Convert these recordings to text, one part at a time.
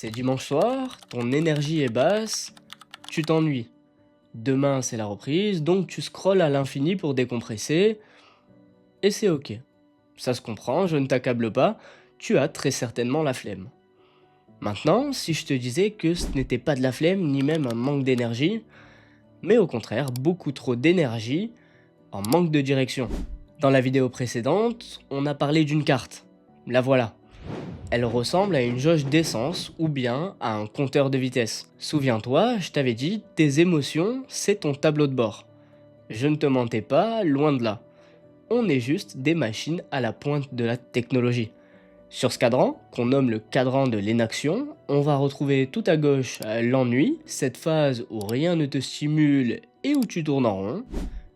C'est dimanche soir, ton énergie est basse, tu t'ennuies. Demain c'est la reprise, donc tu scrolles à l'infini pour décompresser, et c'est ok. Ça se comprend, je ne t'accable pas, tu as très certainement la flemme. Maintenant, si je te disais que ce n'était pas de la flemme, ni même un manque d'énergie, mais au contraire beaucoup trop d'énergie, en manque de direction. Dans la vidéo précédente, on a parlé d'une carte. La voilà. Elle ressemble à une jauge d'essence ou bien à un compteur de vitesse. Souviens-toi, je t'avais dit, tes émotions, c'est ton tableau de bord. Je ne te mentais pas, loin de là. On est juste des machines à la pointe de la technologie. Sur ce cadran, qu'on nomme le cadran de l'inaction, on va retrouver tout à gauche l'ennui, cette phase où rien ne te stimule et où tu tournes en rond.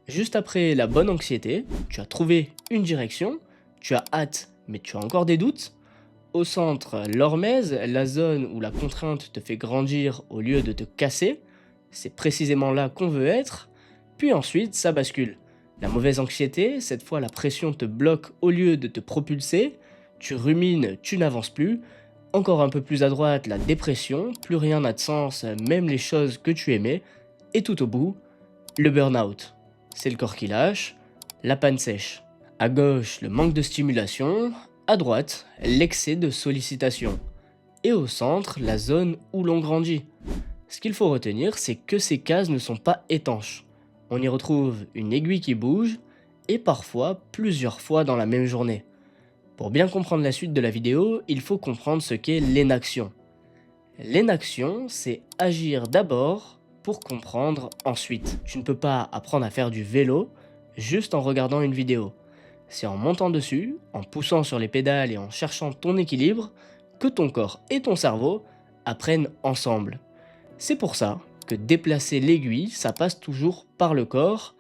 Juste après la bonne anxiété, tu as trouvé une direction, tu as hâte mais tu as encore des doutes. Au centre, l'hormèse, la zone où la contrainte te fait grandir au lieu de te casser. C'est précisément là qu'on veut être. Puis ensuite, ça bascule. La mauvaise anxiété, cette fois la pression te bloque au lieu de te propulser. Tu rumines, tu n'avances plus. Encore un peu plus à droite, la dépression, plus rien n'a de sens, même les choses que tu aimais. Et tout au bout, le burn-out. C'est le corps qui lâche, la panne sèche. À gauche, le manque de stimulation. À droite, l'excès de sollicitation. Et au centre, la zone où l'on grandit. Ce qu'il faut retenir, c'est que ces cases ne sont pas étanches. On y retrouve une aiguille qui bouge, et parfois plusieurs fois dans la même journée. Pour bien comprendre la suite de la vidéo, il faut comprendre ce qu'est l'énaction. L'énaction, c'est agir d'abord pour comprendre ensuite. Tu ne peux pas apprendre à faire du vélo juste en regardant une vidéo. C'est en montant dessus, en poussant sur les pédales et en cherchant ton équilibre, que ton corps et ton cerveau apprennent ensemble. C'est pour ça que déplacer l'aiguille, ça passe toujours par le corps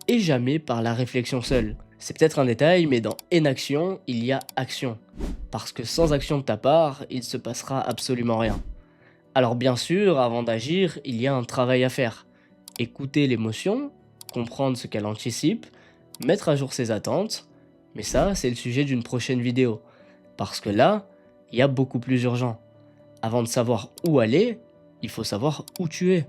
et jamais par la réflexion seule. C'est peut-être un détail, mais dans inaction, il y a action. Parce que sans action de ta part, il se passera absolument rien. Alors bien sûr, avant d'agir, il y a un travail à faire. Écouter l'émotion, comprendre ce qu'elle anticipe, mettre à jour ses attentes, mais ça, c'est le sujet d'une prochaine vidéo. Parce que là, il y a beaucoup plus urgent. Avant de savoir où aller, il faut savoir où tu es.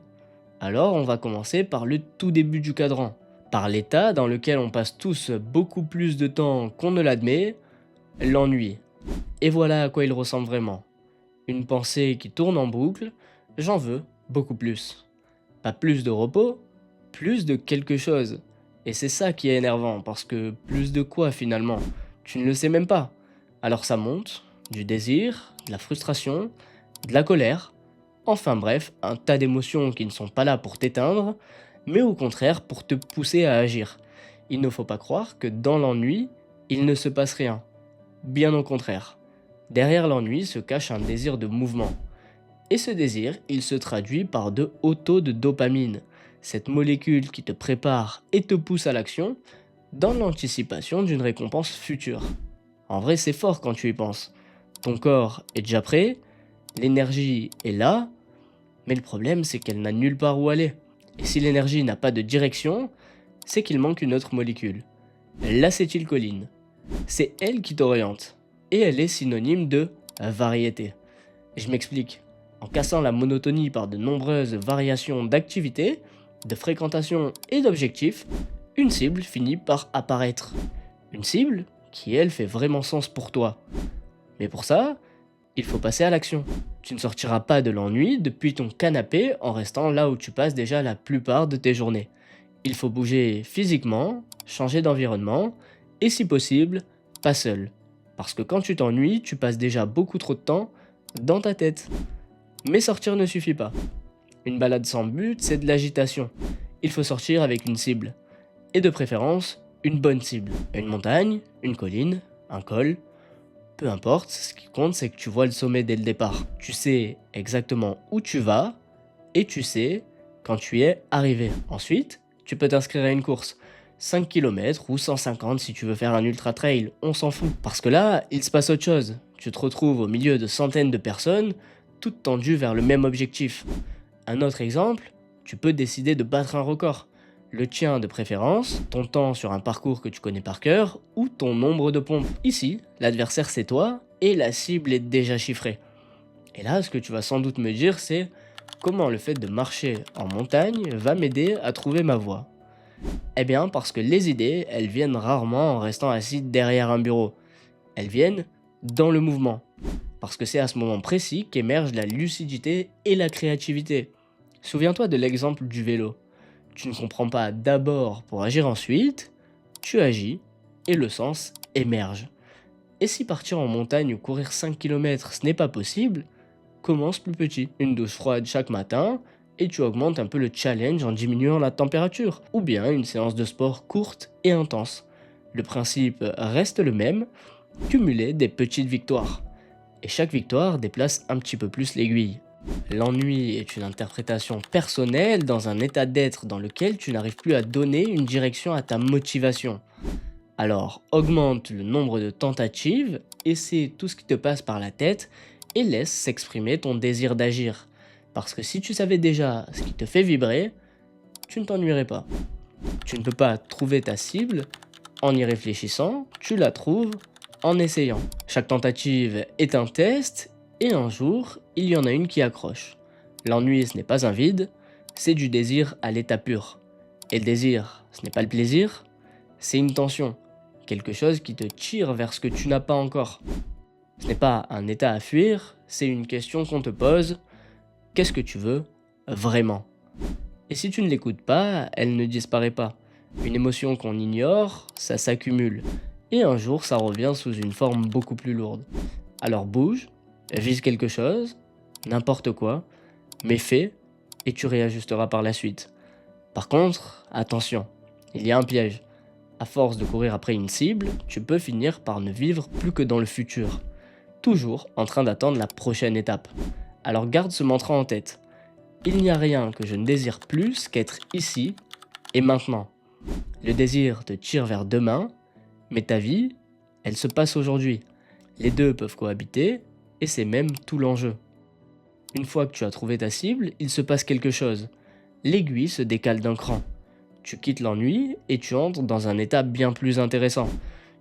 Alors, on va commencer par le tout début du cadran. Par l'état dans lequel on passe tous beaucoup plus de temps qu'on ne l'admet, l'ennui. Et voilà à quoi il ressemble vraiment. Une pensée qui tourne en boucle, j'en veux beaucoup plus. Pas plus de repos, plus de quelque chose. Et c'est ça qui est énervant, parce que plus de quoi finalement? Tu ne le sais même pas. Alors ça monte, du désir, de la frustration, de la colère, enfin bref, un tas d'émotions qui ne sont pas là pour t'éteindre, mais au contraire pour te pousser à agir. Il ne faut pas croire que dans l'ennui, il ne se passe rien. Bien au contraire. Derrière l'ennui se cache un désir de mouvement. Et ce désir, il se traduit par de hauts taux de dopamine, cette molécule qui te prépare et te pousse à l'action dans l'anticipation d'une récompense future. En vrai, c'est fort quand tu y penses. Ton corps est déjà prêt, l'énergie est là, mais le problème c'est qu'elle n'a nulle part où aller. Et si l'énergie n'a pas de direction, c'est qu'il manque une autre molécule, l'acétylcholine. C'est elle qui t'oriente, et elle est synonyme de variété. Je m'explique. En cassant la monotonie par de nombreuses variations d'activités, de fréquentation et d'objectifs, une cible finit par apparaître. Une cible qui, elle, fait vraiment sens pour toi. Mais pour ça, il faut passer à l'action. Tu ne sortiras pas de l'ennui depuis ton canapé en restant là où tu passes déjà la plupart de tes journées. Il faut bouger physiquement, changer d'environnement, et si possible, pas seul. Parce que quand tu t'ennuies, tu passes déjà beaucoup trop de temps dans ta tête. Mais sortir ne suffit pas. Une balade sans but, c'est de l'agitation. Il faut sortir avec une cible. Et de préférence, une bonne cible. Une montagne, une colline, un col. Peu importe, ce qui compte, c'est que tu vois le sommet dès le départ. Tu sais exactement où tu vas et tu sais quand tu y es arrivé. Ensuite, tu peux t'inscrire à une course. 5 km ou 150 si tu veux faire un ultra trail, on s'en fout. Parce que là, il se passe autre chose. Tu te retrouves au milieu de centaines de personnes, toutes tendues vers le même objectif. Un autre exemple, tu peux décider de battre un record. Le tien de préférence, ton temps sur un parcours que tu connais par cœur, ou ton nombre de pompes. Ici, l'adversaire c'est toi, et la cible est déjà chiffrée. Et là, ce que tu vas sans doute me dire, c'est comment le fait de marcher en montagne va m'aider à trouver ma voie. Eh bien, parce que les idées, elles viennent rarement en restant assis derrière un bureau. Elles viennent dans le mouvement. Parce que c'est à ce moment précis qu'émergent la lucidité et la créativité. Souviens-toi de l'exemple du vélo. Tu ne comprends pas d'abord pour agir ensuite, tu agis et le sens émerge. Et si partir en montagne ou courir 5 km ce n'est pas possible, commence plus petit. Une douche froide chaque matin et tu augmentes un peu le challenge en diminuant la température. Ou bien une séance de sport courte et intense. Le principe reste le même, cumuler des petites victoires. Et chaque victoire déplace un petit peu plus l'aiguille. L'ennui est une interprétation personnelle dans un état d'être dans lequel tu n'arrives plus à donner une direction à ta motivation. Alors augmente le nombre de tentatives, essaie tout ce qui te passe par la tête et laisse s'exprimer ton désir d'agir. Parce que si tu savais déjà ce qui te fait vibrer, tu ne t'ennuierais pas. Tu ne peux pas trouver ta cible en y réfléchissant, tu la trouves en essayant. Chaque tentative est un test et un jour, il y en a une qui accroche. L'ennui, ce n'est pas un vide, c'est du désir à l'état pur. Et le désir, ce n'est pas le plaisir, c'est une tension, quelque chose qui te tire vers ce que tu n'as pas encore. Ce n'est pas un état à fuir, c'est une question qu'on te pose. Qu'est-ce que tu veux vraiment? Et si tu ne l'écoutes pas, elle ne disparaît pas. Une émotion qu'on ignore, ça s'accumule. Et un jour, ça revient sous une forme beaucoup plus lourde. Alors bouge, vise quelque chose, n'importe quoi, mais fais, et tu réajusteras par la suite. Par contre, attention, il y a un piège. À force de courir après une cible, tu peux finir par ne vivre plus que dans le futur. Toujours en train d'attendre la prochaine étape. Alors garde ce mantra en tête. Il n'y a rien que je ne désire plus qu'être ici et maintenant. Le désir te tire vers demain, mais ta vie, elle se passe aujourd'hui. Les deux peuvent cohabiter, et c'est même tout l'enjeu. Une fois que tu as trouvé ta cible, il se passe quelque chose. L'aiguille se décale d'un cran. Tu quittes l'ennui et tu entres dans un état bien plus intéressant.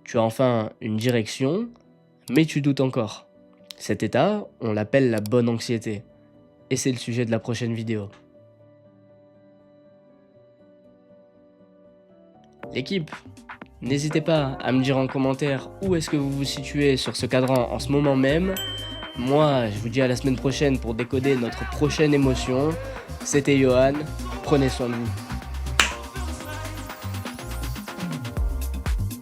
Tu as enfin une direction, mais tu doutes encore. Cet état, on l'appelle la bonne anxiété. Et c'est le sujet de la prochaine vidéo. L'équipe, n'hésitez pas à me dire en commentaire où est-ce que vous vous situez sur ce cadran en ce moment même. Moi, je vous dis à la semaine prochaine pour décoder notre prochaine émotion. C'était Johan, prenez soin de vous.